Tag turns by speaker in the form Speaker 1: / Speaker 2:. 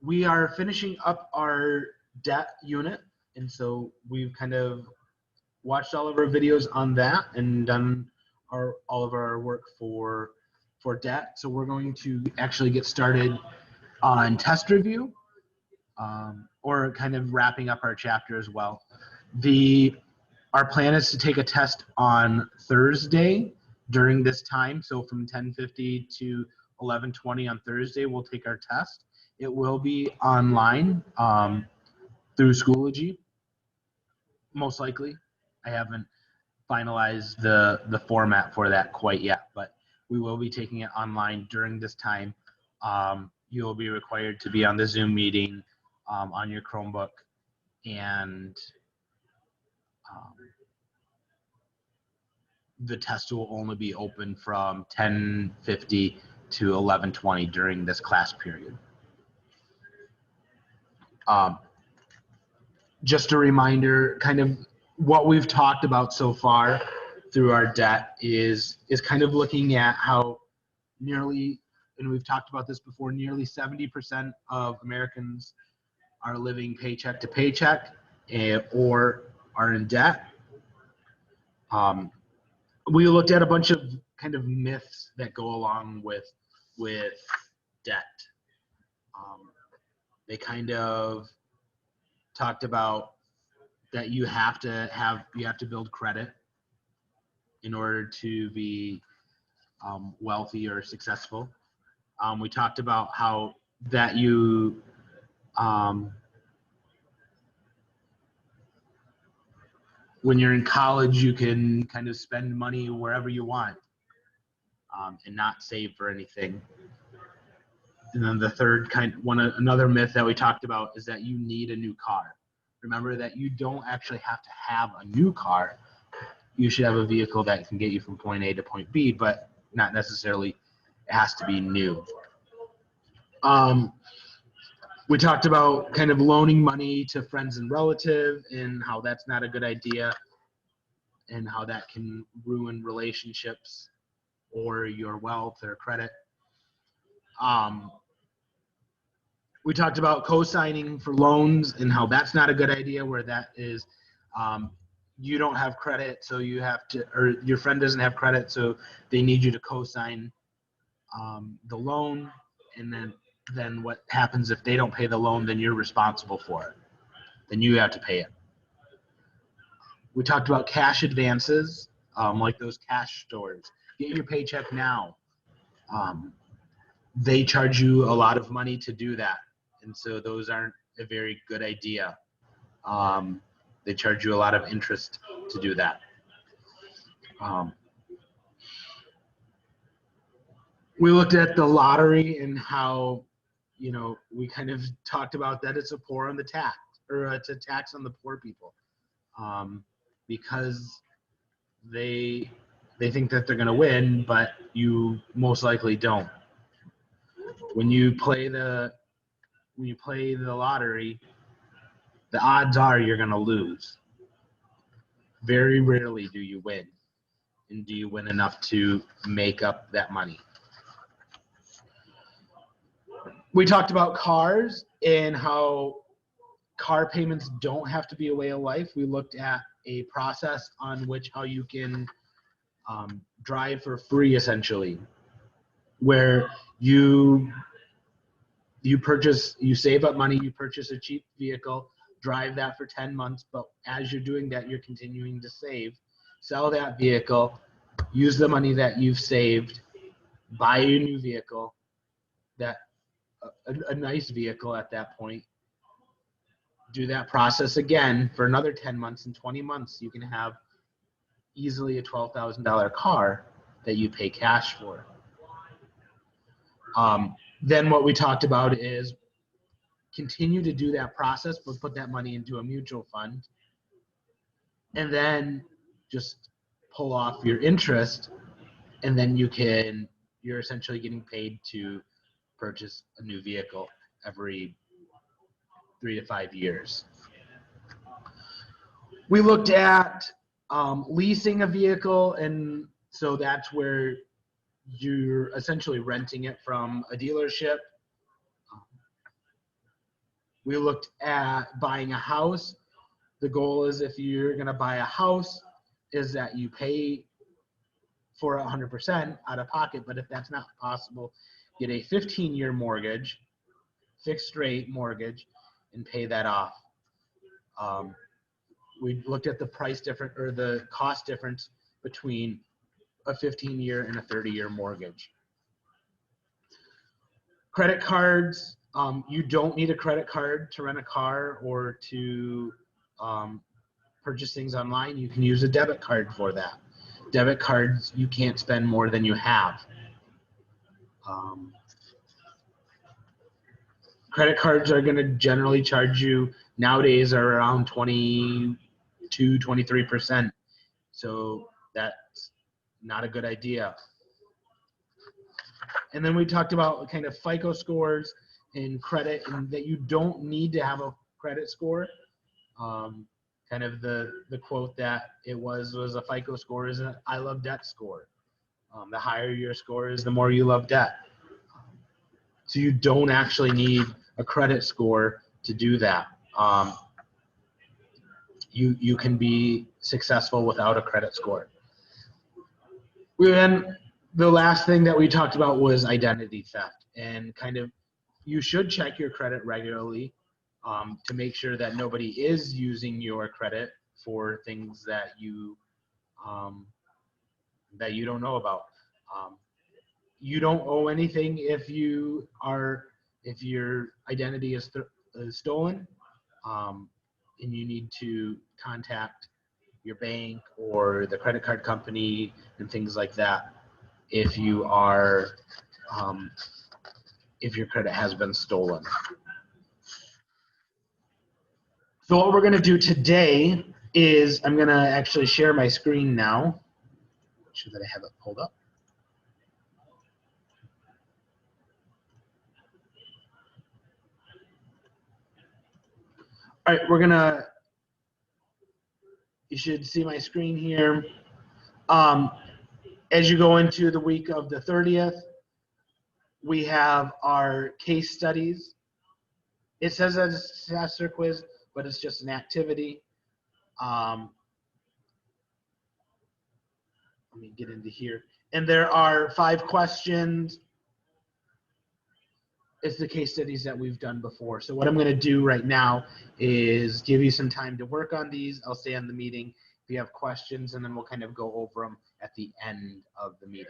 Speaker 1: we are finishing up our debt unit, and so we've kind of watched all of our videos on that and done all of our work for debt. So we're going to actually get started on test review, or kind of wrapping up our chapter as well. Our plan is to take a test on Thursday during this time. So from 10:50 to 11:20 on Thursday, we'll take our test. It will be online through Schoology, most likely. I haven't finalized the format for that quite yet, but we will be taking it online during this time. You will be required to be on the Zoom meeting on your Chromebook, and the test will only be open from 10:50 to 11:20 during this class period. Just a reminder, kind of what we've talked about so far through our debt is kind of looking at how nearly, and we've talked about this before, nearly 70% of Americans are living paycheck to paycheck or are in debt. We looked at a bunch of kind of myths that go along with debt. They kind of talked about that you have to build credit in order to be wealthy or successful. We talked about how that when you're in college, you can kind of spend money wherever you want and not save for anything. And then the third another myth that we talked about is that you need a new car. Remember that you don't actually have to have a new car. You should have a vehicle that can get you from point A to point B, but not necessarily it has to be new. We talked about kind of loaning money to friends and relatives and how that's not a good idea and how that can ruin relationships or your wealth or credit. We talked about co-signing for loans and how that's not a good idea, where that is you don't have credit, so you have to, or your friend doesn't have credit, so they need you to co-sign the loan, and then what happens if they don't pay the loan, then you're responsible for it. Then you have to pay it. We talked about cash advances, like those cash stores. Get your paycheck now. They charge you a lot of money to do that, and so those aren't a very good idea. They charge you a lot of interest to do that. We looked at the lottery and how, we kind of talked about that it's a pour on the tax, or it's a tax on the poor people, because they think that they're going to win, but you most likely don't. When you play the lottery, the odds are you're going to lose. Very rarely do you win, and do you win enough to make up that money. We talked about cars and how car payments don't have to be a way of life. We looked at a process on how you can drive for free, essentially, where you save up money, you purchase a cheap vehicle, drive that for 10 months, but as you're doing that, you're continuing to save, sell that vehicle, use the money that you've saved, buy a new vehicle, a nice vehicle at that point, do that process again for another 10 months, and 20 months, you can have easily a $12,000 car that you pay cash for. Then what we talked about is continue to do that process, but put that money into a mutual fund, and then just pull off your interest, and then you're essentially getting paid to purchase a new vehicle every 3 to 5 years. We looked at leasing a vehicle, and so that's where you're essentially renting it from a dealership. We looked at buying a house. The goal is, if you're going to buy a house, is that you pay for 100% out of pocket. But if that's not possible, get a 15-year mortgage, fixed rate mortgage, and pay that off. We looked at the price difference, or the cost difference between a 15-year and a 30-year mortgage. Credit cards, you don't need a credit card to rent a car or to purchase things online. You can use a debit card for that. Debit cards, you can't spend more than you have. Credit cards are going to generally charge you, nowadays, are around 22, 23%. So that's not a good idea. And then we talked about kind of FICO scores and credit, and that you don't need to have a credit score. Kind of the quote that it was a FICO score is an I love debt score. The higher your score is, the more you love debt. So you don't actually need a credit score to do that. You can be successful without a credit score. Then the last thing that we talked about was identity theft, and kind of you should check your credit regularly to make sure that nobody is using your credit for things that you don't know about. You don't owe anything if your identity is stolen, and you need to contact your bank or the credit card company and things like that if you are if your credit has been stolen. So what we're going to do today is I'm going to actually share my screen now. Make sure that I have it pulled up. All right, you should see my screen here. As you go into the week of the 30th, we have our case studies. It says that it's a semester quiz, but it's just an activity. Let me get into here. And there are 5 questions. It's the case studies that we've done before. So what I'm going to do right now is give you some time to work on these. I'll stay on the meeting if you have questions, and then we'll kind of go over them at the end of the meeting.